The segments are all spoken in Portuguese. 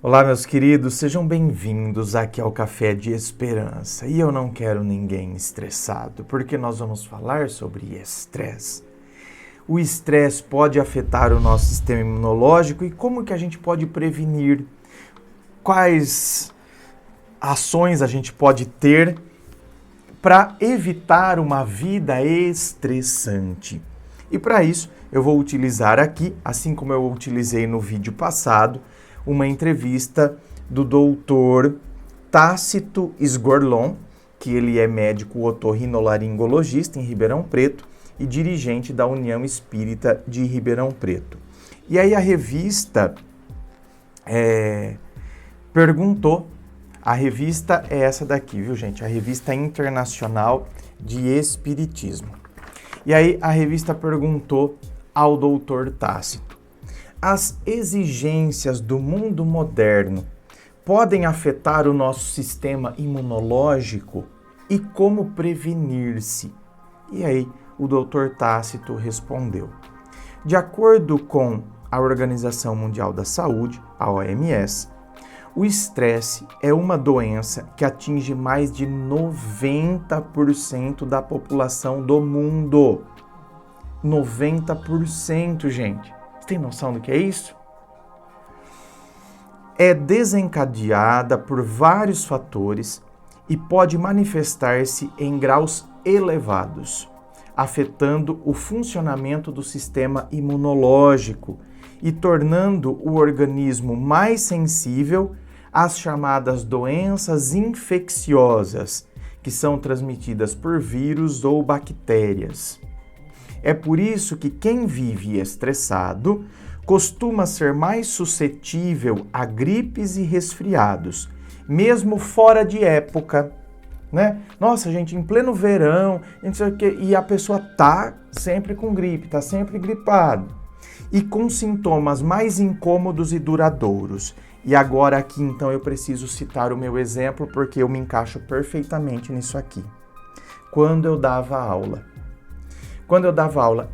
Olá, meus queridos, sejam bem-vindos aqui ao Café de Esperança. E eu não quero ninguém estressado, porque nós vamos falar sobre estresse. O estresse pode afetar o nosso sistema imunológico e como que a gente pode prevenir? Quais ações a gente pode ter para evitar uma vida estressante? E para isso, eu vou utilizar aqui, assim como eu utilizei no vídeo passado, uma entrevista do doutor Tácito Sgorlon, que ele é médico otorrinolaringologista em Ribeirão Preto e dirigente da União Espírita de Ribeirão Preto. E aí a revista perguntou, a revista é essa daqui, viu gente? A Revista Internacional de Espiritismo. E aí a revista perguntou ao doutor Tácito: as exigências do mundo moderno podem afetar o nosso sistema imunológico e como prevenir-se? E aí o Dr. Tácito respondeu: de acordo com a Organização Mundial da Saúde, a OMS, o estresse é uma doença que atinge mais de 90% da população do mundo. 90%, gente. Você tem noção do que é isso? É desencadeada por vários fatores e pode manifestar-se em graus elevados, afetando o funcionamento do sistema imunológico e tornando o organismo mais sensível às chamadas doenças infecciosas, que são transmitidas por vírus ou bactérias. É por isso que quem vive estressado costuma ser mais suscetível a gripes e resfriados, mesmo fora de época, né? Nossa, gente, em pleno verão, não sei o quê, e a pessoa tá sempre com gripe, tá sempre gripado, e com sintomas mais incômodos e duradouros. E agora aqui, então, eu preciso citar o meu exemplo, porque eu me encaixo perfeitamente nisso aqui. Quando eu dava aula,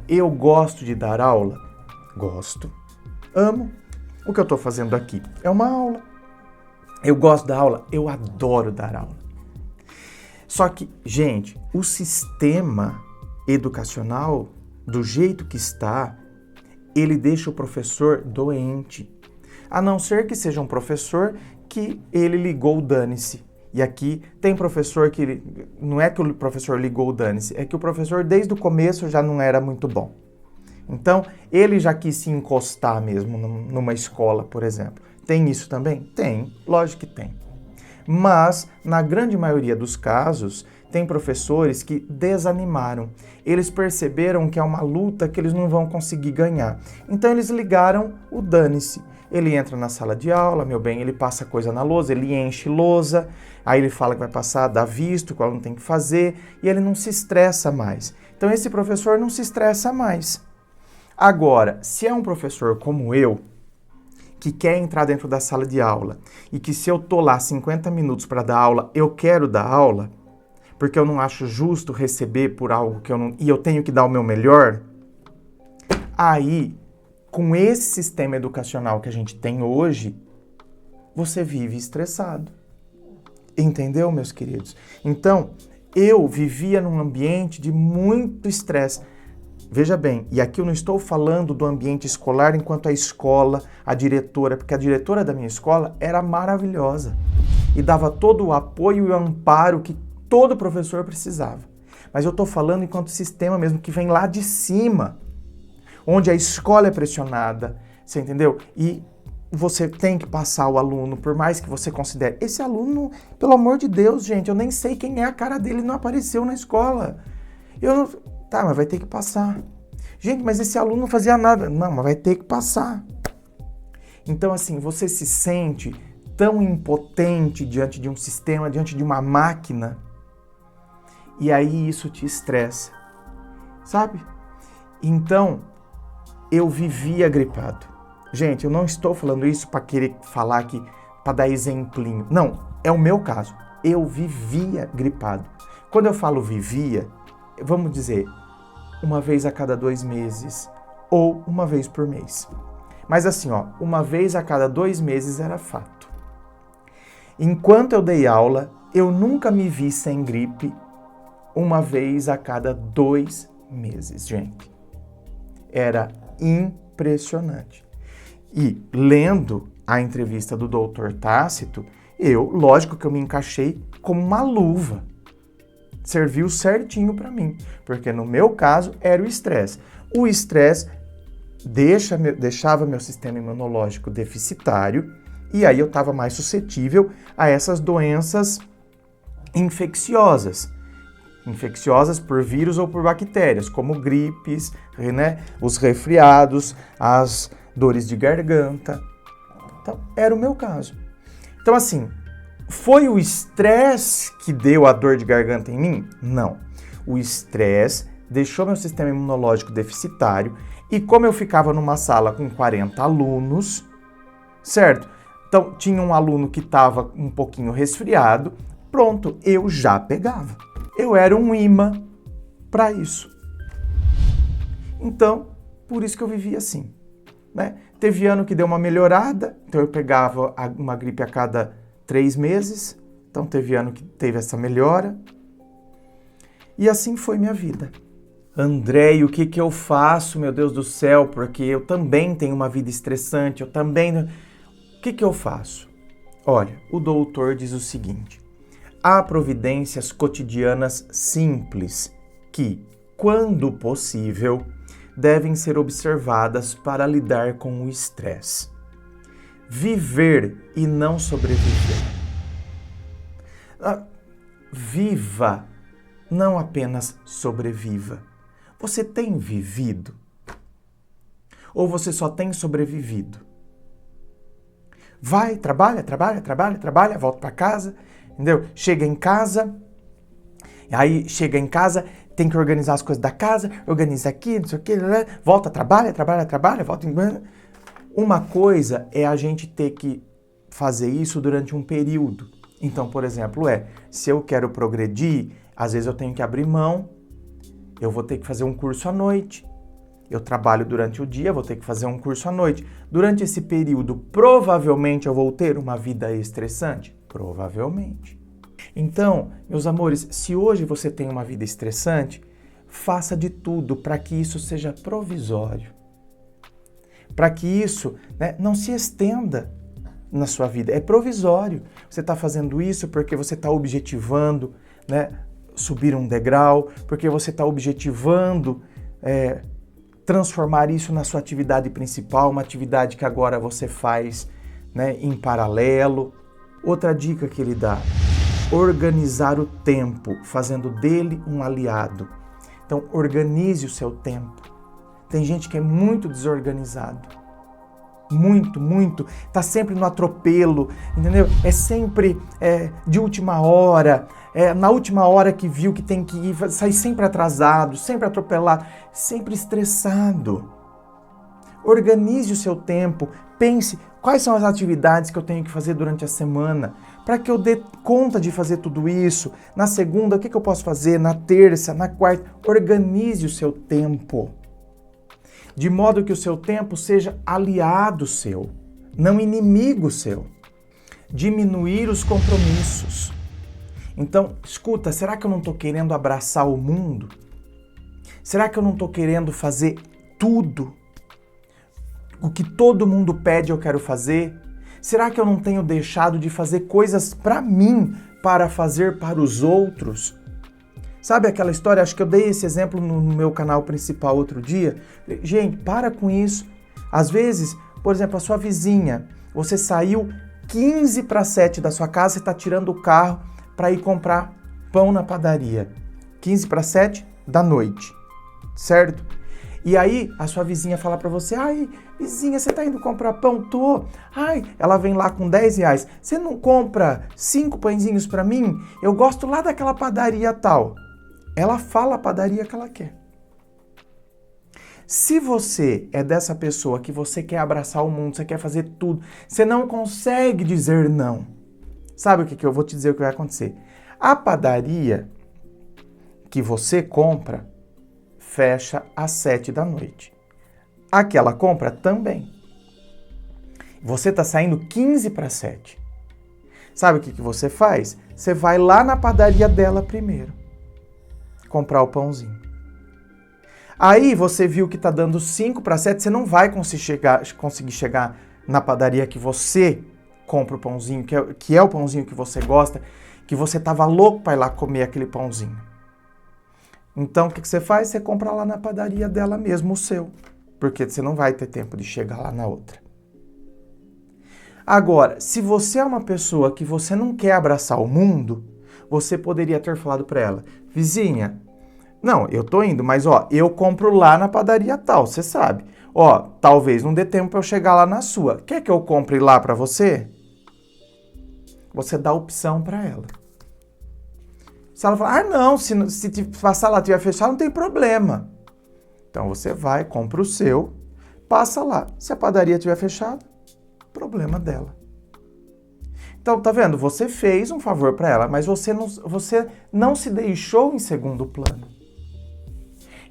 eu gosto de dar aula? Gosto. Amo. O que eu estou fazendo aqui é uma aula. Eu gosto da aula? Eu adoro dar aula. Só que, gente, o sistema educacional, do jeito que está, ele deixa o professor doente. A não ser que seja um professor que ele ligou o dane-se. E aqui tem professor que, não é que o professor ligou o dane-se, é que o professor desde o começo já não era muito bom. Então, ele já quis se encostar mesmo numa escola, por exemplo. Tem isso também? Tem, lógico que tem. Mas, na grande maioria dos casos, tem professores que desanimaram. Eles perceberam que é uma luta que eles não vão conseguir ganhar. Então, eles ligaram o dane-se. Ele entra na sala de aula, meu bem, ele passa coisa na lousa, ele enche lousa, aí ele fala que vai passar, dá visto, qual não tem que fazer, e ele não se estressa mais. Então esse professor não se estressa mais. Agora, se é um professor como eu, que quer entrar dentro da sala de aula, e que se eu tô lá 50 minutos para dar aula, eu quero dar aula, porque eu não acho justo receber por algo que eu não... e eu tenho que dar o meu melhor, aí, com esse sistema educacional que a gente tem hoje, você vive estressado. Entendeu, meus queridos? Então, eu vivia num ambiente de muito estresse. Veja bem, e aqui eu não estou falando do ambiente escolar enquanto a escola, a diretora, porque a diretora da minha escola era maravilhosa e dava todo o apoio e o amparo que todo professor precisava. Mas eu estou falando enquanto sistema mesmo, que vem lá de cima, onde a escola é pressionada, você entendeu? E você tem que passar o aluno, por mais que você considere. Esse aluno, pelo amor de Deus, gente, eu nem sei quem é a cara dele, não apareceu na escola. Eu não... Tá, mas vai ter que passar. Gente, mas esse aluno não fazia nada. Não, mas vai ter que passar. Então, assim, você se sente tão impotente diante de um sistema, diante de uma máquina, e aí isso te estressa, sabe? Então, eu vivia gripado. Gente, eu não estou falando isso para querer falar aqui, para dar exemplinho. Não, é o meu caso. Eu vivia gripado. Quando eu falo vivia, vamos dizer, uma vez a cada 2 meses ou uma vez por mês. Mas assim, ó, uma vez a cada 2 meses era fato. Enquanto eu dei aula, eu nunca me vi sem gripe uma vez a cada 2 meses, gente. Era impressionante. E lendo a entrevista do Dr. Tácito, lógico que eu me encaixei como uma luva. Serviu certinho para mim, porque no meu caso era o estresse. O estresse deixava meu sistema imunológico deficitário e aí eu estava mais suscetível a essas doenças infecciosas por vírus ou por bactérias, como gripes, né, os resfriados, as dores de garganta. Então, era o meu caso. Então, assim, foi o estresse que deu a dor de garganta em mim? Não. O estresse deixou meu sistema imunológico deficitário e como eu ficava numa sala com 40 alunos, certo? Então, tinha um aluno que estava um pouquinho resfriado, pronto, eu já pegava. Eu era um imã para isso. Então, por isso que eu vivia assim, né? Teve ano que deu uma melhorada, então eu pegava uma gripe a cada 3 meses, então teve ano que teve essa melhora. E assim foi minha vida. André, e o que eu faço, meu Deus do céu, porque eu também tenho uma vida estressante, eu também... O que eu faço? Olha, o doutor diz o seguinte: há providências cotidianas simples que, quando possível, devem ser observadas para lidar com o estresse. Viver e não sobreviver. Viva, não apenas sobreviva. Você tem vivido? Ou você só tem sobrevivido? Vai, trabalha, volta para casa, entendeu? Chega em casa, tem que organizar as coisas da casa, organiza aqui, não sei o que, volta, trabalha, volta. Uma coisa é a gente ter que fazer isso durante um período. Então, por exemplo, se eu quero progredir, às vezes eu tenho que abrir mão, eu vou ter que fazer um curso à noite. Eu trabalho durante o dia, vou ter que fazer um curso à noite. Durante esse período, provavelmente eu vou ter uma vida estressante? Provavelmente. Então, meus amores, se hoje você tem uma vida estressante, faça de tudo para que isso seja provisório. Para que isso, né, não se estenda na sua vida. É provisório. Você está fazendo isso porque você está objetivando, né, subir um degrau, porque você está objetivando transformar isso na sua atividade principal, uma atividade que agora você faz, né, em paralelo. Outra dica que ele dá: organizar o tempo, fazendo dele um aliado. Então, organize o seu tempo. Tem gente que é muito desorganizado. Muito. Tá sempre no atropelo, entendeu? É sempre de última hora. Na última hora que viu que tem que ir, sai sempre atrasado, sempre atropelado, sempre estressado. Organize o seu tempo. Pense quais são as atividades que eu tenho que fazer durante a semana para que eu dê conta de fazer tudo isso. Na segunda, o que eu posso fazer? Na terça, na quarta. Organize o seu tempo. De modo que o seu tempo seja aliado seu, não inimigo seu. Diminuir os compromissos. Então, escuta, será que eu não estou querendo abraçar o mundo? Será que eu não estou querendo fazer tudo? O que todo mundo pede eu quero fazer? Será que eu não tenho deixado de fazer coisas para mim, para fazer para os outros? Sabe aquela história? Acho que eu dei esse exemplo no meu canal principal outro dia. Gente, para com isso. Às vezes, por exemplo, a sua vizinha, você saiu 15 para 7 da sua casa, você está tirando o carro para ir comprar pão na padaria. 15 para 7 da noite, certo? E aí a sua vizinha fala para você: ai, vizinha, você tá indo comprar pão? Tô. Ai, ela vem lá com 10 reais. Você não compra 5 pãezinhos para mim? Eu gosto lá daquela padaria tal. Ela fala a padaria que ela quer. Se você é dessa pessoa que você quer abraçar o mundo, você quer fazer tudo, você não consegue dizer não. Sabe o que eu vou te dizer o que vai acontecer? A padaria que você compra fecha às 7 da noite. A que ela compra também. Você está saindo 15 para 7. Sabe o que você faz? Você vai lá na padaria dela primeiro, comprar o pãozinho. Aí você viu que está dando 5 para 7, você não vai conseguir chegar na padaria que você compra o pãozinho, que é o pãozinho que você gosta, que você estava louco para ir lá comer aquele pãozinho. Então o que você faz? Você compra lá na padaria dela mesmo, o seu, porque você não vai ter tempo de chegar lá na outra. Agora, se você é uma pessoa que você não quer abraçar o mundo, você poderia ter falado para ela, vizinha, não, eu tô indo, mas eu compro lá na padaria tal, você sabe. Talvez não dê tempo para eu chegar lá na sua. Quer que eu compre lá para você? Você dá opção para ela. Se ela falar, não, se passar lá, tiver fechado, não tem problema. Então você vai, compra o seu, passa lá. Se a padaria tiver fechado, problema dela. Então, tá vendo? Você fez um favor para ela, mas você não se deixou em segundo plano.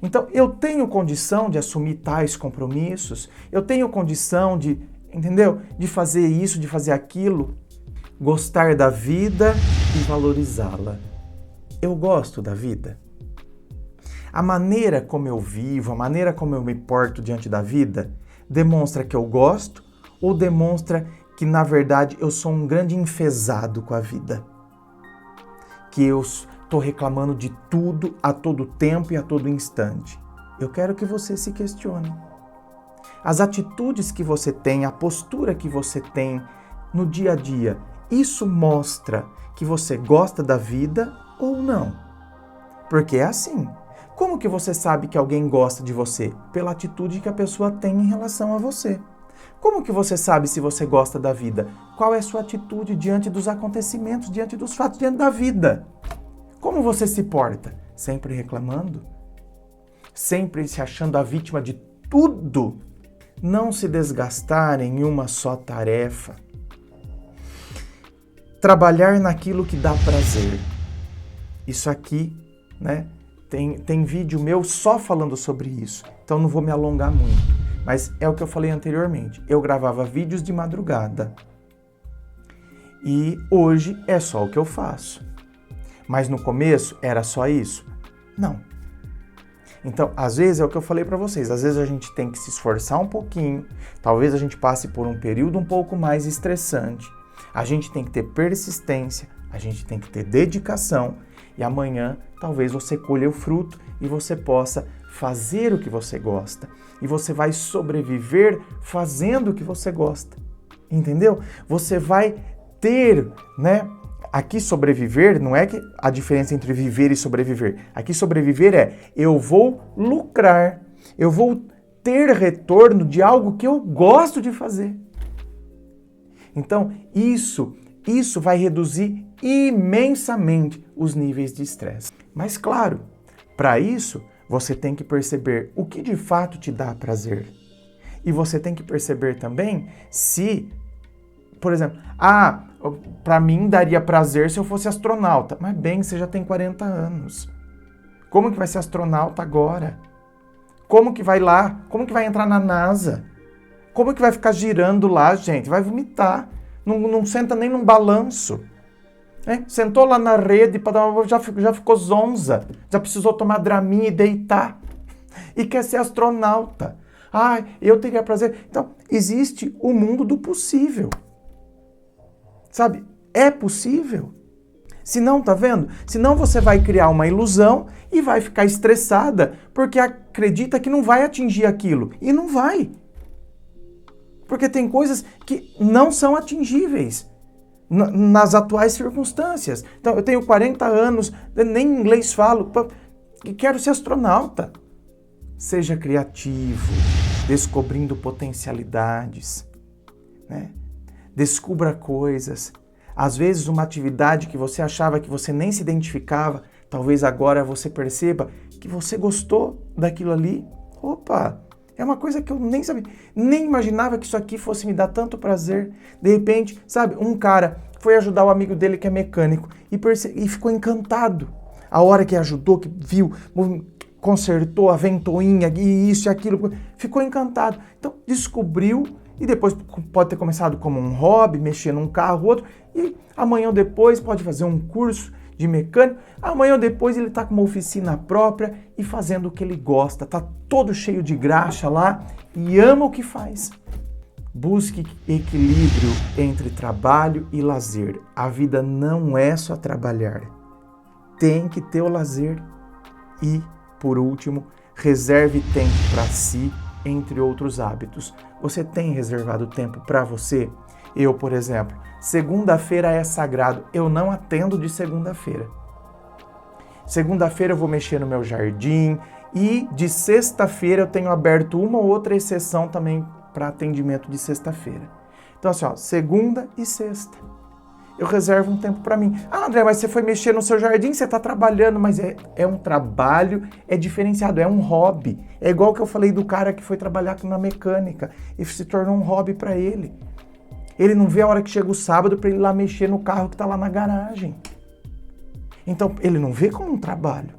Então, eu tenho condição de assumir tais compromissos, eu tenho condição de, entendeu? De fazer isso, de fazer aquilo, gostar da vida e valorizá-la. Eu gosto da vida. A maneira como eu vivo, a maneira como eu me porto diante da vida, demonstra que eu gosto ou demonstra que, na verdade, eu sou um grande enfesado com a vida? Que eu estou reclamando de tudo a todo tempo e a todo instante. Eu quero que você se questione. As atitudes que você tem, a postura que você tem no dia a dia, isso mostra que você gosta da vida ou não? Porque é assim. Como que você sabe que alguém gosta de você? Pela atitude que a pessoa tem em relação a você. Como que você sabe se você gosta da vida? Qual é a sua atitude diante dos acontecimentos, diante dos fatos, diante da vida? Como você se porta? Sempre reclamando? Sempre se achando a vítima de tudo? Não se desgastar em uma só tarefa. Trabalhar naquilo que dá prazer. Isso aqui, né? Tem vídeo meu só falando sobre isso. Então não vou me alongar muito. Mas é o que eu falei anteriormente. Eu gravava vídeos de madrugada. E hoje é só o que eu faço. Mas no começo era só isso? Não. Então, às vezes é o que eu falei para vocês. Às vezes a gente tem que se esforçar um pouquinho. Talvez a gente passe por um período um pouco mais estressante. A gente tem que ter persistência. A gente tem que ter dedicação. E amanhã talvez você colha o fruto e você possa fazer o que você gosta. E você vai sobreviver fazendo o que você gosta. Entendeu? Você vai ter, né? Aqui sobreviver não é que a diferença entre viver e sobreviver. Aqui sobreviver é eu vou lucrar. Eu vou ter retorno de algo que eu gosto de fazer. Então, isso vai reduzir imensamente os níveis de estresse. Mas claro, para isso, você tem que perceber o que de fato te dá prazer. E você tem que perceber também se, por exemplo, para mim daria prazer se eu fosse astronauta. Mas bem, você já tem 40 anos. Como que vai ser astronauta agora? Como que vai lá? Como que vai entrar na NASA? Como que vai ficar girando lá, gente? Vai vomitar. Não senta nem num balanço. Sentou lá na rede, já ficou zonza. Já precisou tomar Dramin e deitar. E quer ser astronauta. Eu teria prazer. Então, existe o mundo do possível. Sabe? É possível. Se não, tá vendo? Senão você vai criar uma ilusão e vai ficar estressada porque acredita que não vai atingir aquilo. E não vai. Porque tem coisas que não são atingíveis nas atuais circunstâncias. Então, eu tenho 40 anos, nem inglês falo, e quero ser astronauta. Seja criativo, descobrindo potencialidades, né? Descubra coisas. Às vezes, uma atividade que você achava que você nem se identificava, talvez agora você perceba que você gostou daquilo ali. Opa! É uma coisa que eu nem sabia, nem imaginava que isso aqui fosse me dar tanto prazer. De repente, sabe, um cara foi ajudar o amigo dele que é mecânico e ficou encantado. A hora que ajudou, que viu, consertou a ventoinha e isso e aquilo, ficou encantado. Então, descobriu E depois pode ter começado como um hobby, mexer num carro, outro, e amanhã ou depois pode fazer um curso de mecânico, amanhã ou depois ele está com uma oficina própria e fazendo o que ele gosta, tá todo cheio de graxa lá e ama o que faz. Busque equilíbrio entre trabalho e lazer. A vida não é só trabalhar. Tem que ter o lazer. E, por último, reserve tempo para si, entre outros hábitos. Você tem reservado tempo para você? Eu, por exemplo, segunda-feira é sagrado. Eu não atendo de segunda-feira. Segunda-feira eu vou mexer no meu jardim e de sexta-feira eu tenho aberto uma ou outra exceção também para atendimento de sexta-feira. Então assim, segunda e sexta. Eu reservo um tempo para mim. Ah, André, mas você foi mexer no seu jardim, você está trabalhando, mas é um trabalho, é diferenciado, é um hobby. É igual que eu falei do cara que foi trabalhar na mecânica e se tornou um hobby para ele. Ele não vê a hora que chega o sábado para ele ir lá mexer no carro que está lá na garagem. Então, ele não vê como um trabalho.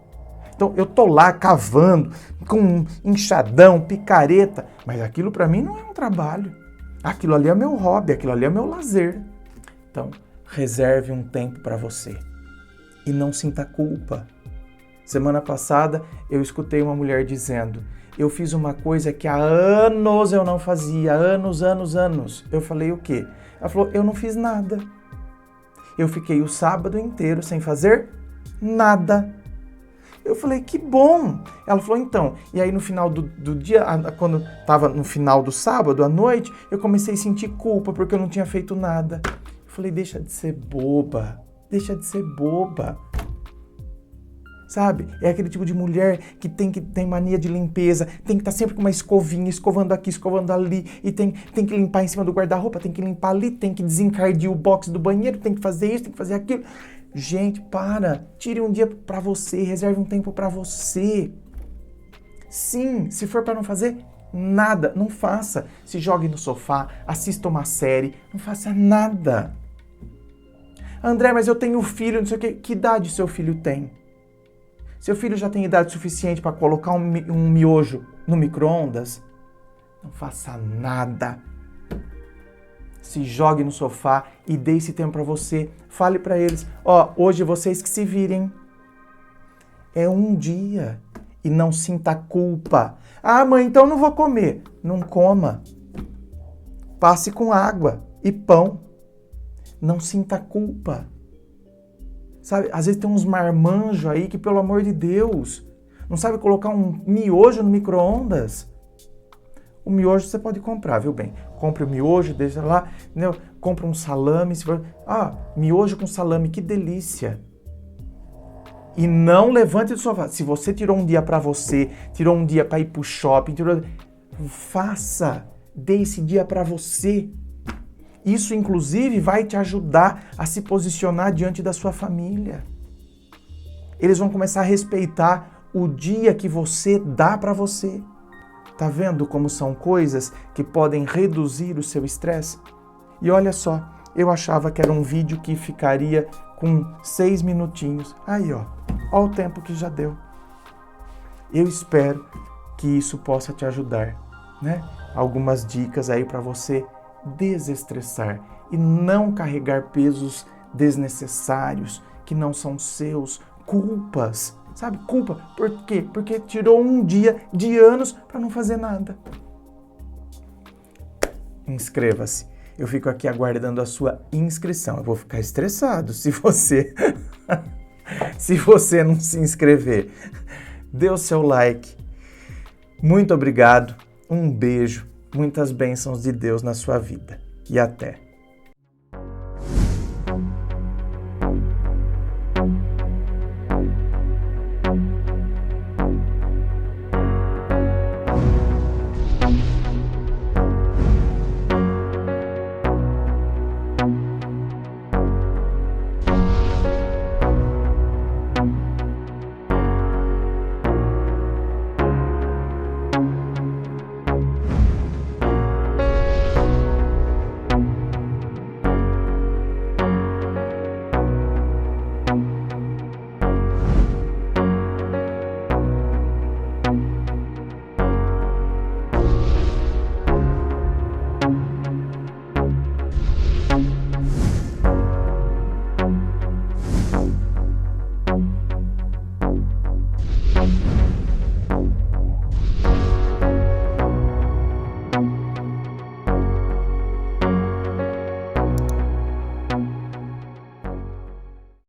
Então, eu tô lá cavando, com um enxadão, picareta, mas aquilo para mim não é um trabalho. Aquilo ali é meu hobby, aquilo ali é meu lazer. Então, reserve um tempo para você e não sinta culpa. Semana passada, eu escutei uma mulher dizendo: eu fiz uma coisa que há anos eu não fazia, anos. Eu falei, o quê? Ela falou, eu não fiz nada. Eu fiquei o sábado inteiro sem fazer nada. Eu falei, que bom! Ela falou, então, e aí no final do dia, quando estava no final do sábado, à noite, eu comecei a sentir culpa porque eu não tinha feito nada. Eu falei, deixa de ser boba. Sabe? É aquele tipo de mulher que tem mania de limpeza, tem que estar sempre com uma escovinha, escovando aqui, escovando ali, e tem que limpar em cima do guarda-roupa, tem que limpar ali, tem que desencardir o box do banheiro, tem que fazer isso, tem que fazer aquilo. Gente, para! Tire um dia para você, reserve um tempo para você. Sim, se for para não fazer nada, não faça. Se jogue no sofá, assista uma série, não faça nada. André, mas eu tenho filho, não sei o quê. Que idade seu filho tem? Seu filho já tem idade suficiente para colocar um miojo no micro-ondas? Não faça nada. Se jogue no sofá e dê esse tempo para você. Fale para eles, hoje vocês que se virem. É um dia. E não sinta culpa. Ah, mãe, então não vou comer. Não coma. Passe com água e pão. Não sinta culpa. Sabe, às vezes tem uns marmanjos aí que, pelo amor de Deus, não sabe colocar um miojo no micro-ondas. O miojo você pode comprar, viu bem? Compre o miojo, deixa lá, entendeu? Compra um salame. Miojo com salame, que delícia. E não levante do sofá. Se você tirou um dia para você, tirou um dia para ir pro shopping, faça, dê esse dia para você. Isso, inclusive, vai te ajudar a se posicionar diante da sua família. Eles vão começar a respeitar o dia que você dá para você. Tá vendo como são coisas que podem reduzir o seu estresse? E olha só, eu achava que era um vídeo que ficaria com 6 minutinhos. Aí, ó o tempo que já deu. Eu espero que isso possa te ajudar, né? Algumas dicas aí para você desestressar e não carregar pesos desnecessários que não são seus, culpas, sabe? Culpa, por quê? Porque tirou um dia de anos para não fazer nada. Inscreva-se. Eu fico aqui aguardando a sua inscrição. Eu vou ficar estressado se você não se inscrever. Dê o seu like. Muito obrigado. Um beijo. Muitas bênçãos de Deus na sua vida. E até.